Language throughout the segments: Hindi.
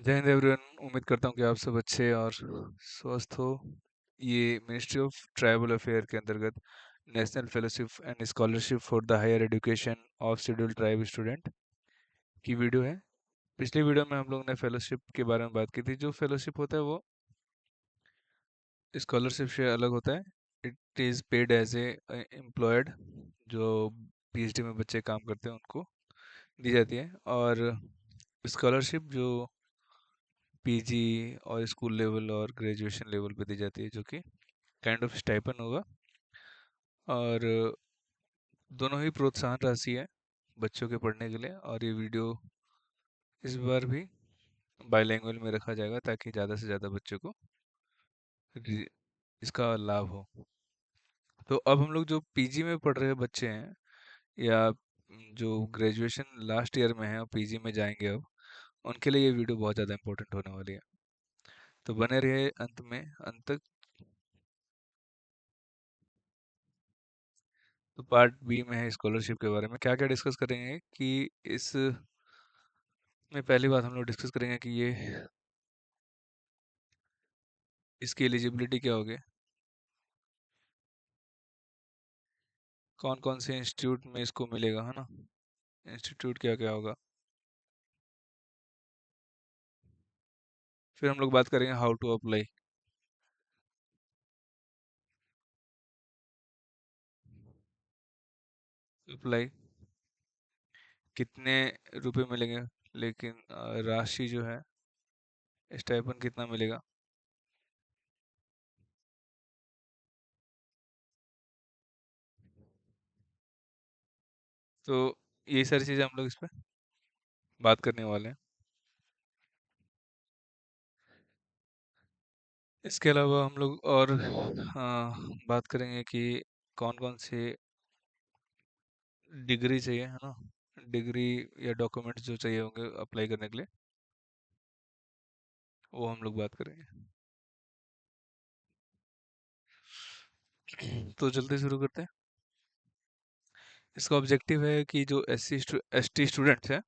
जय हिंद एवरीवन। उम्मीद करता हूँ कि आप सब अच्छे और स्वस्थ हो। ये मिनिस्ट्री ऑफ ट्राइबल अफेयर के अंतर्गत national fellowship and scholarship for the higher education of scheduled tribe student की वीडियो है। पिछली वीडियो में हम लोग ने फेलोशिप के बारे में बात की थी। जो फेलोशिप होता है वो स्कॉलरशिप से अलग होता है। It is paid as a employed. जो पीएचडी में बच्चे काम करते हैं उनको दी जाती है। और स्कॉलरशिप जो पीजी और स्कूल लेवल और ग्रेजुएशन लेवल पे दी जाती है, जो कि काइंड ऑफ स्टाइपन होगा। और दोनों ही प्रोत्साहन राशि है बच्चों के पढ़ने के लिए। और ये वीडियो इस बार भी बाइलैंग्वेज में रखा जाएगा ताकि ज़्यादा से ज़्यादा बच्चों को इसका लाभ हो। तो अब हम लोग जो पीजी में पढ़ रहे बच्चे हैं या जो ग्रेजुएशन लास्ट ईयर में है और पीजी में जाएंगे अब, उनके लिए ये वीडियो बहुत ज़्यादा इंपॉर्टेंट होने वाली है। तो बने रहिए अंत तक। तो पार्ट बी में है स्कॉलरशिप के बारे में क्या क्या डिस्कस करेंगे कि इस में पहली बात हम लोग डिस्कस करेंगे कि ये इसकी एलिजिबिलिटी क्या होगी, कौन कौन से इंस्टीट्यूट में इसको मिलेगा, है ना। इंस्टीट्यूट क्या क्या होगा। फिर हम लोग बात करेंगे हाउ टू अप्लाई। अप्लाई कितने रुपए मिलेंगे, लेकिन राशि जो है स्टाइपन कितना मिलेगा। तो ये सारी चीज़ें हम लोग इस पे बात करने वाले हैं। इसके अलावा हम लोग और बात करेंगे कि कौन कौन से डिग्री चाहिए, है ना। डिग्री या डॉक्यूमेंट्स जो चाहिए होंगे अप्लाई करने के लिए, वो हम लोग बात करेंगे। तो जल्दी शुरू करते हैं। इसका ऑब्जेक्टिव है कि जो एस टी स्टूडेंट्स हैं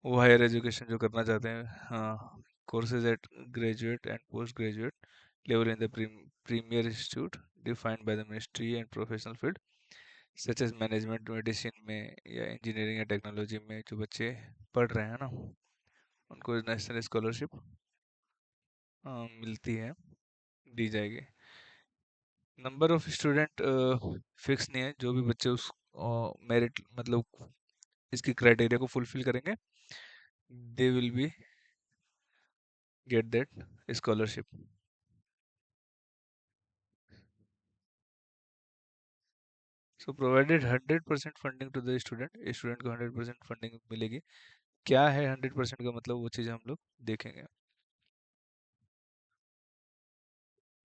वो हायर एजुकेशन जो करना चाहते हैं, हाँ, courses at graduate and post graduate level in the premier institute defined by the ministry and professional field such as management, medicine में या इंजीनियरिंग या टेक्नोलॉजी में जो बच्चे पढ़ रहे हैं ना, उनको नेशनल स्कॉलरशिप मिलती है, दी जाएगी। नंबर ऑफ स्टूडेंट फिक्स नहीं है। जो भी बच्चे उस मेरिट मतलब इसकी क्राइटेरिया को फुलफिल करेंगे, they will be get that scholarship. So provided 100% funding to the student. Student को 100% फंडिंग मिलेगी। क्या है 100% का मतलब, वो चीज़ हम लोग देखेंगे।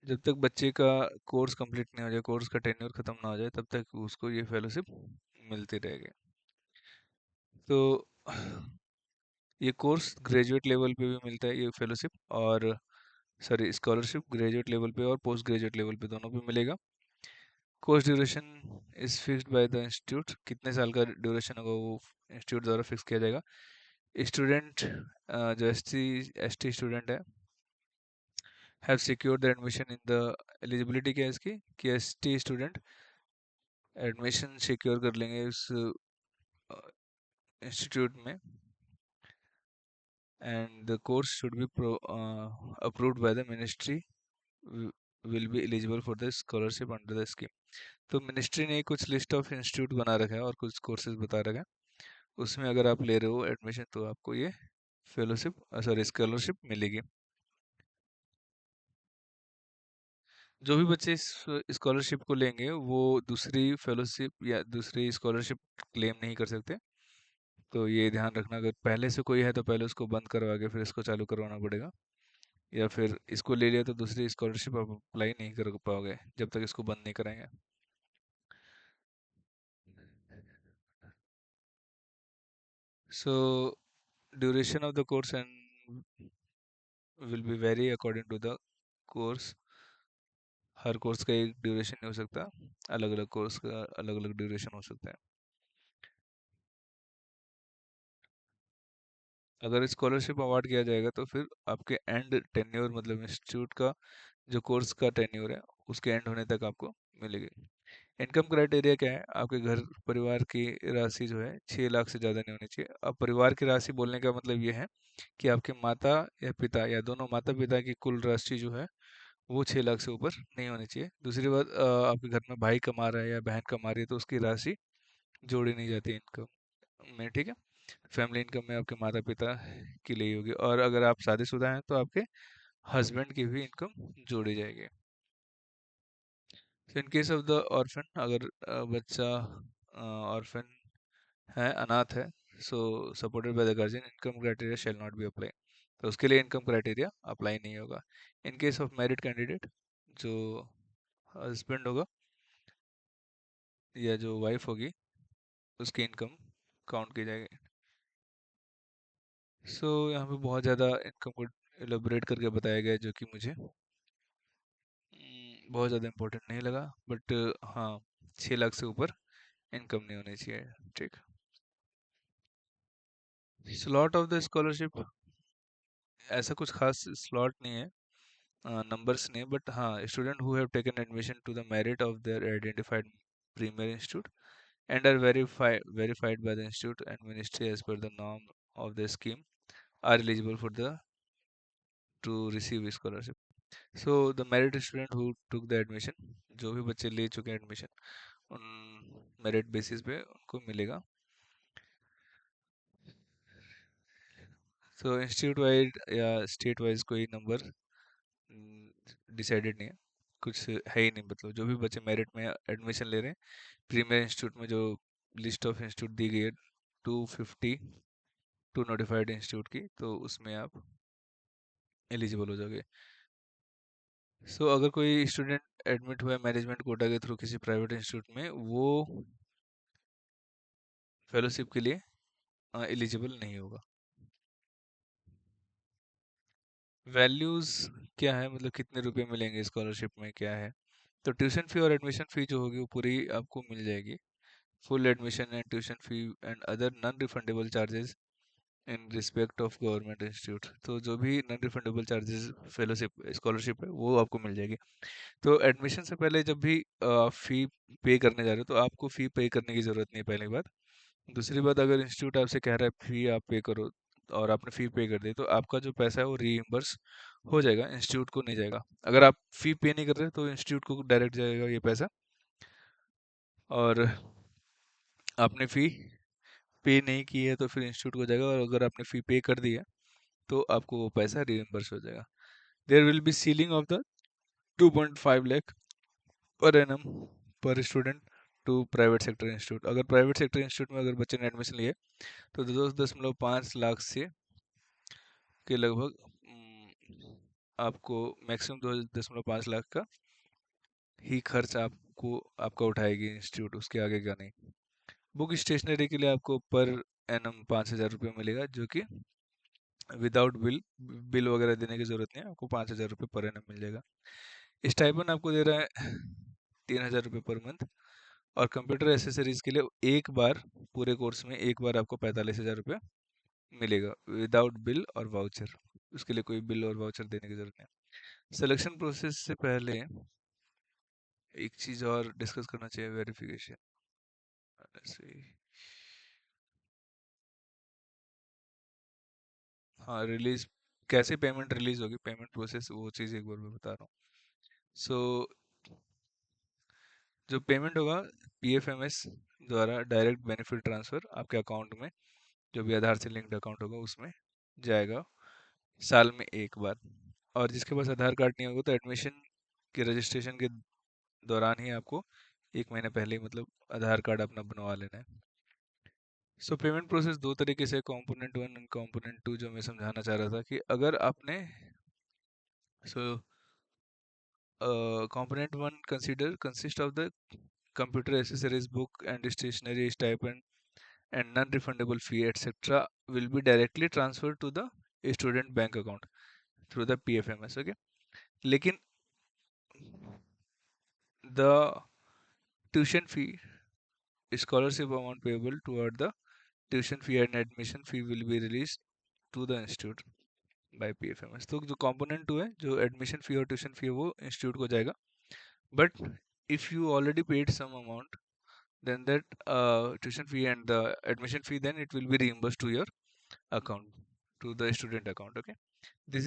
जब तक बच्चे का कोर्स कंप्लीट नहीं हो जाए, कोर्स का टेन्योर खत्म ना हो जाए, तब तक उसको ये फेलोशिप मिलती रहेगी। तो ये कोर्स ग्रेजुएट लेवल पे भी मिलता है ये फेलोशिप, और सॉरी स्कॉलरशिप ग्रेजुएट लेवल पे और पोस्ट ग्रेजुएट लेवल पे दोनों पे मिलेगा। Course duration is fixed by the institute. कितने साल का ड्यूरेशन होगा वो इंस्टीट्यूट द्वारा फिक्स किया जाएगा। स्टूडेंट जो एस टी स्टूडेंट है have secured the admission in the, eligibility क्या है इसकी कि S T student admission secure कर लेंगे उस इंस्टीट्यूट में, and the course should be approved by the ministry will be eligible for the scholarship under the scheme. तो मिनिस्ट्री ने कुछ लिस्ट ऑफ इंस्टीट्यूट बना रखा है और कुछ कोर्सेज बता रखा है। उसमें अगर आप ले रहे हो एडमिशन तो आपको ये फेलोशिप सॉरी स्कॉलरशिप मिलेगी। जो भी बच्चे इस स्कॉलरशिप को लेंगे वो दूसरी फेलोशिप या दूसरी स्कॉलरशिप क्लेम नहीं कर सकते। तो ये ध्यान रखना, अगर पहले से कोई है तो पहले उसको बंद करवा के फिर इसको चालू करवाना पड़ेगा, या फिर इसको ले लिया तो दूसरी स्कॉलरशिप आप अप्लाई नहीं कर पाओगे जब तक इसको बंद नहीं कराएंगे। So duration of the course and will be very according to the course. हर कोर्स का एक ड्यूरेशन नहीं हो सकता, अलग अलग कोर्स का अलग अलग ड्यूरेशन हो सकता है। अगर स्कॉलरशिप अवार्ड किया जाएगा तो फिर आपके एंड टेन्योर मतलब इंस्टीट्यूट का जो कोर्स का टेन्योर है उसके एंड होने तक आपको मिलेगी। इनकम क्राइटेरिया क्या है? आपके घर परिवार की राशि जो है 6 लाख से ज़्यादा नहीं होनी चाहिए। अब परिवार की राशि बोलने का मतलब ये है कि आपके माता या पिता या दोनों माता पिता की कुल राशि जो है वो 6 लाख से ऊपर नहीं होनी चाहिए। दूसरी बात, आपके घर में भाई कमा रहा है या बहन कमा रही है तो उसकी राशि जोड़ी नहीं जाती इनकम में, ठीक है। फैमिली इनकम में आपके माता पिता की ली होगी, और अगर आप शादीशुदा हैं तो आपके हस्बैंड की भी इनकम जोड़ी जाएगी। In case of the orphan, अगर बच्चा ऑर्फन है, अनाथ है, so supported by the guardian, income criteria shall not be apply. तो उसके लिए इनकम क्राइटेरिया अप्लाई नहीं होगा। In case of married candidate, जो हस्बैंड होगा या जो वाइफ होगी उसकी इनकम काउंट की जाएगी। सो यहाँ पे बहुत ज़्यादा इनकम को एलोबरेट करके बताया गया है, जो कि मुझे बहुत ज़्यादा इम्पोर्टेंट नहीं लगा, बट हाँ, 6 लाख से ऊपर इनकम नहीं होनी चाहिए, ठीक। स्लॉट ऑफ द स्कॉलरशिप, ऐसा कुछ खास स्लॉट नहीं है, नंबर्स नहीं, बट हाँ, student who have taken admission to the merit of their identified premier institute and are verified by the institute and ministry as per the norm of the scheme are eligible for the to receive scholarship. So the merit student who took the admission, जो भी बच्चे ले चुके हैं एडमिशन, उन मेरिट बेसिस पे उनको मिलेगा। तो इंस्टीट्यूट वाइज या स्टेट वाइज कोई नंबर डिसाइडेड नहीं है, कुछ है ही नहीं, मतलब जो भी बच्चे मेरिट में एडमिशन ले रहे हैं प्रीमियर इंस्टीट्यूट में, जो लिस्ट ऑफ इंस्टीट्यूट दी गई है 250 टू नोटिफाइड इंस्टीट्यूट की, तो उसमें आप एलिजिबल हो जाओगे। सो अगर कोई स्टूडेंट एडमिट हुआ है मैनेजमेंट कोटा के थ्रू किसी प्राइवेट इंस्टीट्यूट में, वो फेलोशिप के लिए एलिजिबल नहीं होगा। वैल्यूज क्या है, मतलब कितने रुपए मिलेंगे स्कॉलरशिप में, क्या है? तो ट्यूशन फी और एडमिशन फी जो होगी वो पूरी आपको मिल जाएगी। Full admission and tuition fee and other non refundable charges in respect of government institute, तो जो भी non refundable charges fellowship scholarship है वो आपको मिल जाएगी। तो एडमिशन से पहले जब भी फी पे करने जा रहे हो तो आपको फी पे करने की ज़रूरत नहीं है, पहली बात। दूसरी बात, अगर इंस्टीट्यूट आपसे कह रहा है फी आप पे करो और आपने फी पे कर दी, तो आपका जो पैसा है वो रीइम्बर्स हो जाएगा, इंस्टीट्यूट को नहीं जाएगा। अगर आप फी पे नहीं कर रहे तो इंस्टीट्यूट को डायरेक्ट जाएगा ये पैसा, और आपने फी पे नहीं की है तो फिर इंस्टीट्यूट को जाएगा, और अगर आपने फी पे कर दी है तो आपको वो पैसा रीइम्बर्स हो जाएगा। There will be ceiling of the 2.5 lakh per annum per student to private sector institute. अगर प्राइवेट सेक्टर इंस्टीट्यूट में अगर बच्चे ने एडमिशन लिए तो 2.5 लाख से के लगभग आपको मैक्सिमम 2.5 लाख का ही खर्च आपको आपका उठाएगी इंस्टीट्यूट, उसके आगे का नहीं। बुक स्टेशनरी के लिए आपको पर एनम 5,000 रुपये मिलेगा, जो कि विदाउट बिल बिल वगैरह देने की जरूरत नहीं है, आपको 5,000 रुपये पर एनम मिल जाएगा। स्टाइपन आपको दे रहा है 3,000 रुपये पर मंथ, और कंप्यूटर एसेसरीज के लिए एक बार पूरे कोर्स में एक बार आपको 45,000 रुपये मिलेगा विदाउट बिल और वाउचर। उसके लिए कोई बिल और वाउचर देने की जरूरत नहीं। सिलेक्शन प्रोसेस से पहले एक चीज और डिस्कस करना चाहिए, वेरिफिकेशन। हाँ, रिलीज कैसे पेमेंट रिलीज होगी, पेमेंट प्रोसेस, वो चीज़ एक बार मैं बता रहा हूँ। सो जो पेमेंट होगा पीएफएमएस द्वारा डायरेक्ट बेनिफिट ट्रांसफर आपके अकाउंट में, जो भी आधार से लिंक्ड अकाउंट होगा उसमें जाएगा साल में एक बार। और जिसके पास आधार कार्ड नहीं होगा तो एडमिशन के रजिस्ट्रेशन के दौरान ही आपको 1 महीने पहले ही मतलब आधार कार्ड अपना बनवा लेना है। सो पेमेंट प्रोसेस दो तरीके से, component one and component two, जो मैं समझाना चाह रहा था कि अगर आपने so component 1 consist of the computer accessories, book and stationery, stipend and non-refundable fee etc. will be directly transferred to the student bank account through the PFMS. Okay, लेकिन the tuition fee, scholarship amount payable toward the tuition fee and admission fee will be released to the institute by PFMS. तो जो कंपोनेंट टू है, जो एडमिशन फी और ट्यूशन फी है, वो इंस्टीट्यूट को जाएगा। But if you already paid some amount, then that tuition fee and the admission fee, then it will be reimbursed to your account, to the student account. Okay, this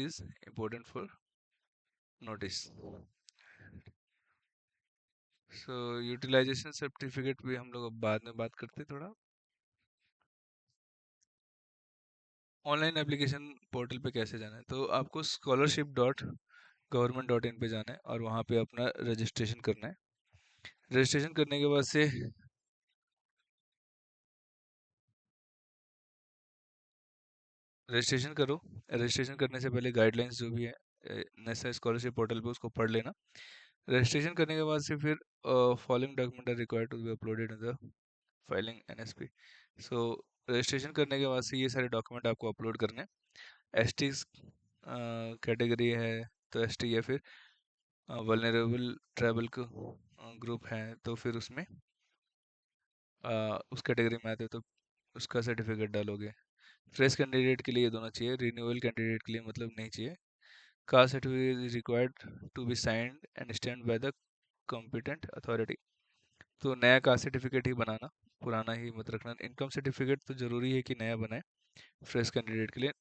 is important for notice. So utilization certificate भी हम लोग अब बाद में बात करते हैं थोड़ा। ऑनलाइन एप्लीकेशन पोर्टल पे कैसे जाना है, तो आपको scholarship.government.in पे जाना है और वहाँ पे अपना रजिस्ट्रेशन करना है। रजिस्ट्रेशन करने के बाद से रजिस्ट्रेशन करो। रजिस्ट्रेशन करने से पहले गाइडलाइंस जो भी है नेशनल स्कॉलरशिप पोर्टल पे, उसको पढ़ लेना। रजिस्ट्रेशन करने के बाद से फिर following document are required to be uploaded in the filing NSP. सो रजिस्ट्रेशन करने के बाद से ये सारे डॉक्यूमेंट आपको अपलोड करने हैं। एस टी कैटेगरी है तो एस टी, या फिर वल्नरेबल ट्राइबल ग्रुप है तो फिर उसमें उस कैटेगरी में आते हो तो उसका सर्टिफिकेट डालोगे। फ्रेश कैंडिडेट के लिए ये दोनों चाहिए, रिन्यूअल कैंडिडेट के लिए मतलब नहीं चाहिए। Caste certificate is required to be signed and stamped by the competent authority. तो नया कास्ट सर्टिफिकेट ही बनाना, पुराना ही मत रखना। इनकम सर्टिफिकेट तो ज़रूरी है कि नया बनाए फ्रेश कैंडिडेट के लिए।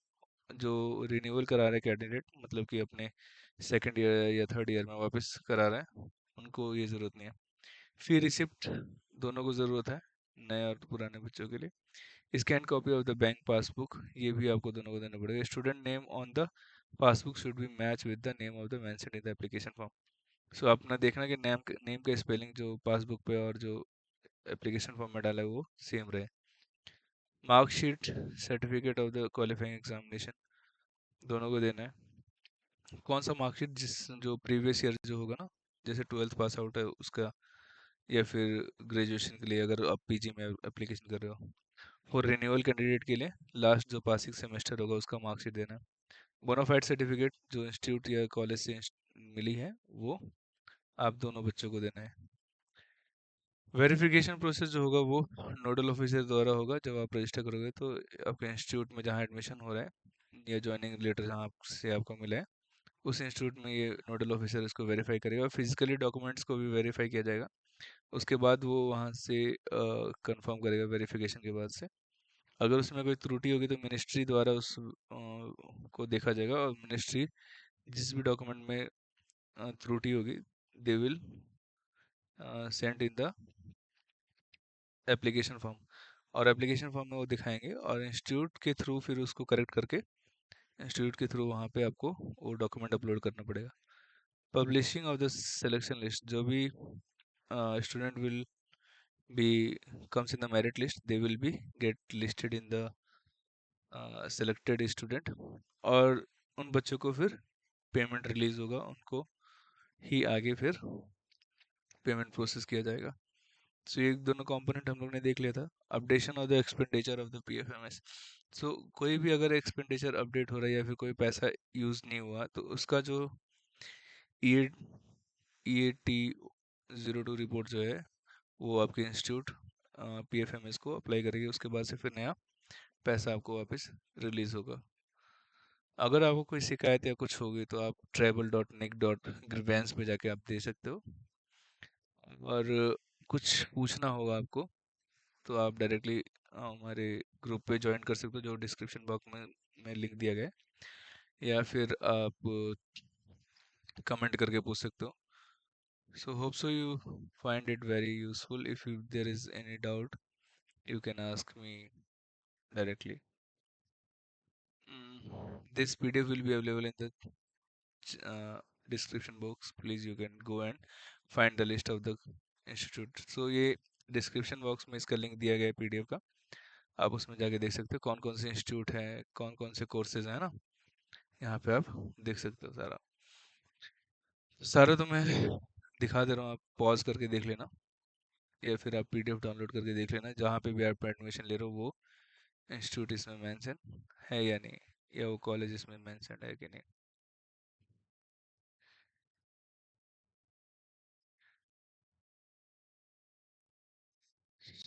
जो रिन्यूअल करा रहे कैंडिडेट, मतलब कि अपने सेकंड ईयर या थर्ड ईयर में वापस करा रहे हैं, उनको ये ज़रूरत नहीं है। फी रिसिप्ट दोनों को ज़रूरत है, नए और पुराने बच्चों के लिए। Scan copy of the bank passbook, ये भी आपको दोनों को देना पड़ेगा। Student name on the passbook should be match with the name of the mention in the application form. So अपना देखना कि नेम का स्पेलिंग जो पासबुक पे और जो एप्लीकेशन फॉर्म में डाला है वो सेम रहे। Marksheet, certificate of the qualifying examination, दोनों को देना है। कौन सा मार्कशीट, जिस जो प्रीवियस ईयर जो होगा ना, जैसे ट्वेल्थ पास आउट है उसका, या फिर ग्रेजुएशन के लिए अगर आप पीजी में एप्लीकेशन कर रहे हो। फॉर रिन्यूअल कैंडिडेट के लिए लास्ट जो पासिंग सेमेस्टर होगा उसका मार्कशीट देना है। बोनाफाइड सर्टिफिकेट जो इंस्टीट्यूट या कॉलेज से मिली है वो आप दोनों बच्चों को देना है। वेरिफिकेशन प्रोसेस जो होगा वो नोडल ऑफिसर द्वारा होगा। जब आप रजिस्टर करोगे तो आपके इंस्टीट्यूट में जहाँ एडमिशन हो रहा है या ज्वाइनिंग लेटर जहाँ से आपको मिला है, उस इंस्टीट्यूट में ये नोडल ऑफिसर इसको वेरीफाई करेगा। फिजिकली डॉक्यूमेंट्स को भी वेरीफाई किया जाएगा। उसके बाद वो वहाँ से कंफर्म करेगा वेरिफिकेशन के बाद से। अगर उसमें कोई त्रुटि होगी तो मिनिस्ट्री द्वारा उस को देखा जाएगा, और मिनिस्ट्री जिस भी डॉक्यूमेंट में त्रुटि होगी, they will send in the application form, और एप्लीकेशन फॉर्म में वो दिखाएंगे और इंस्टीट्यूट के थ्रू फिर उसको करेक्ट करके इंस्टीट्यूट के थ्रू वहाँ पे आपको वो डॉक्यूमेंट अपलोड करना पड़ेगा। Publishing of the selection list, जो भी student will be comes in the merit list, they will be get listed in the selected student, और उन बच्चों को फिर पेमेंट रिलीज होगा, उनको ही आगे फिर पेमेंट प्रोसेस किया जाएगा। सो ये दोनों कंपोनेंट हम लोग ने देख लिया था। Updation of the expenditure of the PFMS, so कोई भी अगर एक्सपेंडिचर अपडेट हो रहा है या फिर कोई पैसा यूज नहीं हुआ तो उसका जो ई ई टी 02 रिपोर्ट जो है वो आपके इंस्टीट्यूट पीएफएमएस को अप्लाई करेगी। उसके बाद से फिर नया पैसा आपको वापस रिलीज होगा। अगर आपको कोई शिकायत या कुछ होगी तो आप travel.nic.grievance पे जाके आप दे सकते हो। और कुछ पूछना होगा आपको तो आप डायरेक्टली हमारे ग्रुप पे ज्वाइन कर सकते हो, जो डिस्क्रिप्शन बॉक्स में लिंक दिया गया है, या फिर आप कमेंट करके पूछ सकते हो। So hope so you find it very useful. If you there is any doubt you can ask me directly. This PDF will be available in the uh, description box. Please you can go and find the list of the institute. So ये डिस्क्रिप्शन बॉक्स में इसका लिंक दिया गया है पीडीएफ का। आप उसमें जाके देख सकते हो कौन कौन से इंस्टीट्यूट हैं, कौन कौन से कोर्सेज हैं ना, यहाँ पे आप देख सकते हो सारा। सारा तो मैं दिखा दे रहा हूँ, आप पॉज करके देख लेना, या फिर आप पीडीएफ डाउनलोड करके देख लेना। जहाँ पे भी आप एडमिशन ले रहे हो वो इंस्टीट्यूट इसमें मेंशन है या नहीं, या वो कॉलेज इसमें मेंशन है कि नहीं।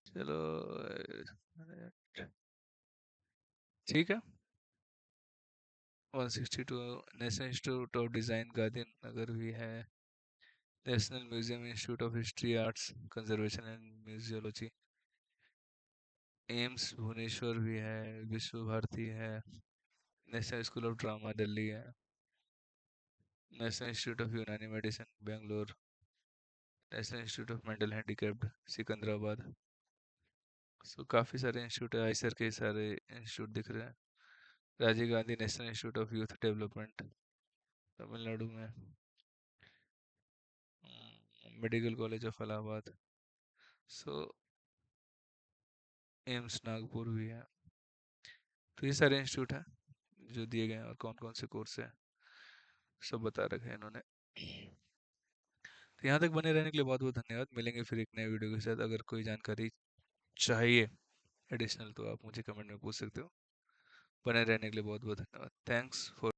चलो ठीक है। 162 national institute of design Gandhinagar भी है। National museum institute of history arts conservation and museology. AIIMS Bhubaneswar भी है। विश्व भारती है। National school of drama Delhi है। National institute of Unani medicine Bangalore. National institute of mental handicapped Secunderabad. So काफ़ी सारे इंस्टीट्यूट है, आईसर के सारे इंस्टीट्यूट दिख रहे हैं। Rajiv Gandhi national institute of youth development Tamil Nadu में। Medical college of Allahabad. So AIIMS Nagpur भी है। तो ये सारे इंस्टीट्यूट हैं जो दिए गए हैं, और कौन कौन से कोर्स हैं सब बता रखे हैं इन्होंने। तो यहाँ तक बने रहने के लिए बहुत बहुत धन्यवाद। मिलेंगे फिर एक नए वीडियो के साथ। अगर कोई जानकारी चाहिए एडिशनल तो आप मुझे कमेंट में पूछ सकते हो। बने रहने के लिए बहुत बहुत धन्यवाद। Thanks for